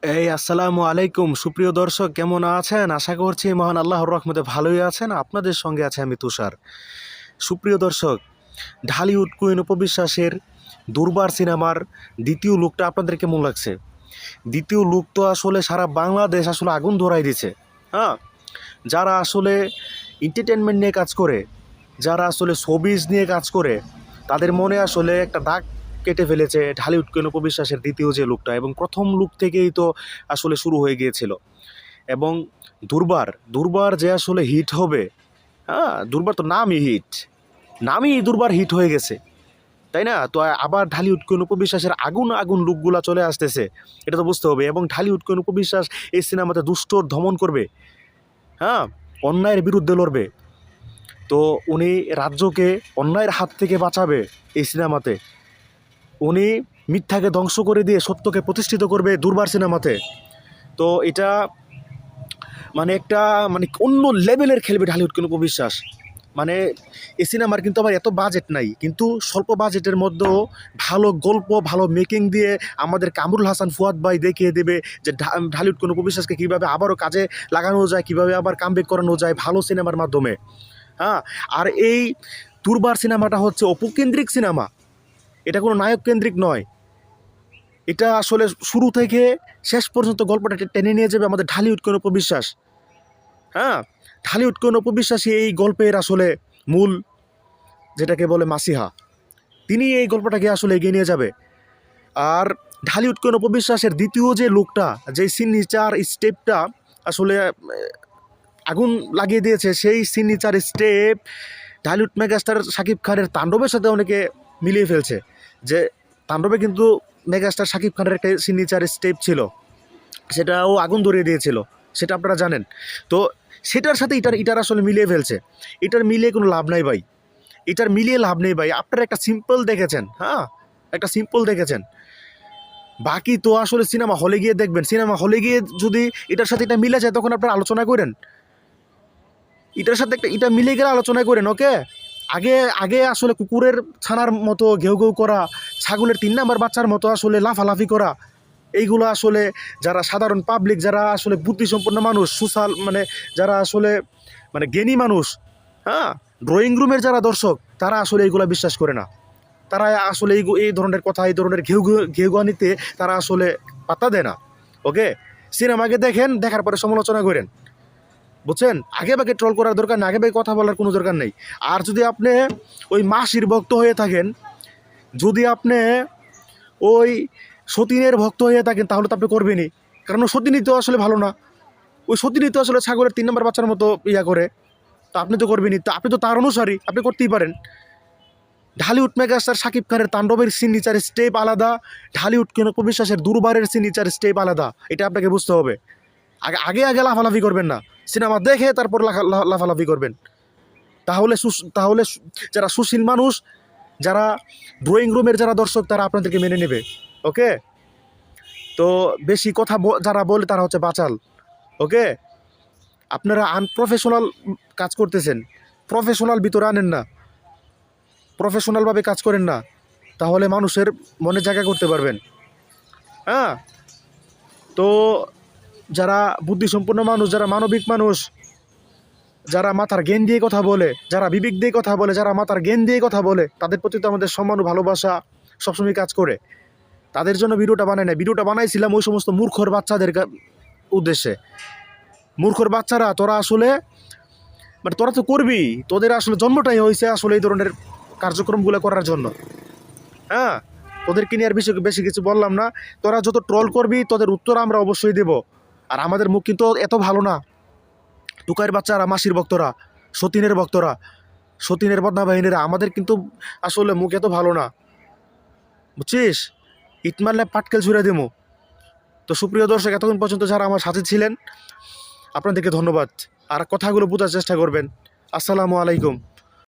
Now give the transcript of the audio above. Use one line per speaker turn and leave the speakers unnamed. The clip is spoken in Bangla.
আসসালামু আলাইকুম সুপ্রিয় দর্শক, কেমন আছেন? আশা করছি মহান আল্লাহর রহমতে ভালোই আছেন। আপনাদের সঙ্গে আছে আমি তুষার। সুপ্রিয় দর্শক, ঢালিউড কুইন উপবিশ্বাসের দুর্বার সিনেমার দ্বিতীয় লুকটা আপনাদের কেমন লাগছে? দ্বিতীয় লুক তো আসলে সারা বাংলাদেশ আসলে আগুন ধরাই দিছে। হ্যাঁ, যারা আসলে এন্টারটেনমেন্ট নিয়ে কাজ করে, যারা আসলে শোবিজ নিয়ে কাজ করে, তাদের মনে আসলে একটা দাগ কেটে ফেলেছে ঢালিউড কুইন উপবিশ্বাসের দ্বিতীয় যে লুকটা, এবং প্রথম লুক থেকেই তো আসলে শুরু হয়ে গিয়েছিল। এবং দুর্বার দুর্বার যে আসলে হিট হবে, হ্যাঁ, দুর্বার তো নামই হিট, নামই দুর্বার হিট হয়ে গেছে, তাই না? তো আবার ঢালিউড কুইন উপবিশ্বাসের আগুন আগুন লুকগুলা চলে আসতেছে, এটা তো বুঝতে হবে। এবং ঢালিউড কুইন উপবিশ্বাস এই সিনেমাতে দুষ্টর দমন করবে, হ্যাঁ, অন্যায়ের বিরুদ্ধে লড়বে। তো উনি রাজ্যকে অন্যায়ের হাত থেকে বাঁচাবে এই সিনেমাতে। উনি মিথ্যাকে ধ্বংস করে দিয়ে সত্যকে প্রতিষ্ঠিত করবে দুর্বার সিনেমাতে। তো এটা মানে একটা অন্য লেভেলের খেলবে ঢালিউড কুইন উপবিশ্বাস। মানে এই সিনেমার কিন্তু আবার এত বাজেট নাই, কিন্তু স্বল্প বাজেটের মধ্যেও ভালো গল্প, ভালো মেকিং দিয়ে আমাদের কামরুল হাসান ফুয়াদ ভাই দেখিয়ে দেবে যে ঢালিউড কুইন উপবিশ্বাসকে কীভাবে আবারও কাজে লাগানো যায়, কীভাবে আবার কামব্যাক করানো যায় ভালো সিনেমার মাধ্যমে। হ্যাঁ, আর এই দুর্বার সিনেমাটা হচ্ছে অপুকেন্দ্রিক সিনেমা, এটা কোনো নায়ক কেন্দ্রিক নয়। এটা আসলে শুরু থেকে শেষ পর্যন্ত গল্পটা টেনে নিয়ে যাবে আমাদের ঢালিউড কুইন উপবিশ্বাস। হ্যাঁ, ঢালিউড কুইন উপবিশ্বাসী এই গল্পের আসলে মূল, যেটাকে বলে মাসিহা, তিনি এই গল্পটাকে আসলে এগিয়ে নিয়ে যাবে। আর ঢালিউড কুইন উপবিশ্বাসের দ্বিতীয় যে লুকটা, যে সিগনেচার স্টেপটা আসলে আগুন লাগিয়ে দিয়েছে, সেই signature step Dhallywood megastar Shakib খানের তাণ্ডবের সাথে অনেকে মিলিয়ে ফেলছে। যে তাণ্ডবে কিন্তু মেগাস্টার শাকিব খানের একটা সিগনেচার স্টেপ ছিল, সেটাও আগুন ধরিয়ে দিয়েছিল, সেটা আপনারা জানেন। তো সেটার সাথে এটার আসলে মিলিয়ে ফেলছে। এটার মিলিয়ে কোনো লাভ নাই ভাই, এটার মিলিয়ে লাভ নেই ভাই। আপনারা একটা সিম্পল দেখেছেন, হ্যাঁ, একটা সিম্পল দেখেছেন, বাকি তো আসলে সিনেমা হলে গিয়ে দেখবেন। সিনেমা হলে গিয়ে যদি এটার সাথে এটা মিলে যায়, তখন আপনারা আলোচনা করেন, এটার সাথে একটা এটা মিলে গেলে আলোচনা করেন। ওকে, আগে আগে আসলে কুকুরের ছানার মতো ঘেউ ঘেউ করা, ছাগলের 3 নাম্বার বাচ্চার মতো আসলে লাফালাফি করা, এইগুলো আসলে যারা সাধারণ পাবলিক, যারা আসলে বুদ্ধিসম্পন্ন মানুষ, সোশ্যাল যারা আসলে জ্ঞানী মানুষ, হ্যাঁ, ড্রয়িং রুমের যারা দর্শক, তারা আসলে এইগুলো বিশ্বাস করে না। তারা আসলে এই ধরনের কথা, এই ধরনের ঘেউঘানিতে তারা আসলে পাত্তা দেয় না। ওকে, সিনেমাকে দেখেন, দেখার পরে সমালোচনা করেন, বুঝছেন? আগে বাগে ট্রল করার দরকার নেই, আগে বাগে কথা বলার কোনো দরকার নেই। আর যদি আপনি ওই মাসির ভক্ত হয়ে থাকেন, যদি আপনি ওই সতীনের ভক্ত হয়ে থাকেন, তাহলে তো আপনি করবেনই, কারণ সতীনী তো আসলে ভালো না। ওই সতীনী তো আসলে ছাগলের 3 নম্বর বাচ্চার মতো ইয়া করে, তো আপনি তো করবেনই। তো আপনি তো তার অনুসারী, আপনি করতেই পারেন। ঢালিউড মেগাস্টার শাকিব খানের তাণ্ডবের সিগনেচার স্টেপ আলাদা, ঢালিউড কুইন উপবিশ্বাসের দুর্বারের সিগনেচার স্টেপ আলাদা, এটা আপনাকে বুঝতে হবে। আগে আগে আগে লাফালাফি করবেন না, সিনেমা দেখে তারপর লাফালাফি করবেন। তাহলে তাহলে যারা সুশীল মানুষ, যারা ড্রয়িং রুমের যারা দর্শক, তারা আপনাদেরকে মেনে নেবে। ওকে, তো বেশি কথা যারা বলে তারা হচ্ছে বাচাল। ওকে, আপনারা আনপ্রফেশনাল কাজ করতেছেন, প্রফেশনাল ভিতরে আনেন না, প্রফেশনালভাবে কাজ করেন না, তাহলে মানুষের মনে জায়গা করতে পারবেন। হ্যাঁ, তো যারা বুদ্ধিসম্পন্ন মানুষ, যারা মানবিক মানুষ, যারা মাথার জ্ঞান দিয়ে কথা বলে, যারা বিবেক দিয়ে কথা বলে, যারা মাথার জ্ঞান দিয়ে কথা বলে, তাদের প্রতি তো আমাদের সম্মান ও ভালোবাসা সবসময় কাজ করে। তাদের জন্য ভিডিওটা বানাই না, ভিডিওটা বানাইছিলাম ওই সমস্ত মূর্খর বাচ্চাদের উদ্দেশ্যে। মূর্খর বাচ্চারা, তোরা আসলে তোরা তো করবি, তোদের আসলে জন্মটাই হয়েছে আসলে এই ধরনের কার্যক্রমগুলো করার জন্য। হ্যাঁ, তোদেরকে নিয়ে আর বেশি কিছু বললাম না। তোরা যত ট্রল করবি, তোদের উত্তর আমরা অবশ্যই দেব। আর আমাদের মুখ কিন্তু এত ভালো না। টুকাইয়ের বাচ্চারা, মাসির ভক্তরা, সতীনের ভক্তরা, সতীনের বদনা বাহিনীরা, আমাদের কিন্তু আসলে মুখ এত ভালো না, বুঝছিস? ইট মারলে পাটকেল ছুঁড়ে দেবো। তো সুপ্রিয় দর্শক, এতক্ষণ পর্যন্ত যারা আমার সাথে ছিলেন, আপনাদেরকে ধন্যবাদ। আর কথাগুলো বোঝার চেষ্টা করবেন। আসসালামু আলাইকুম।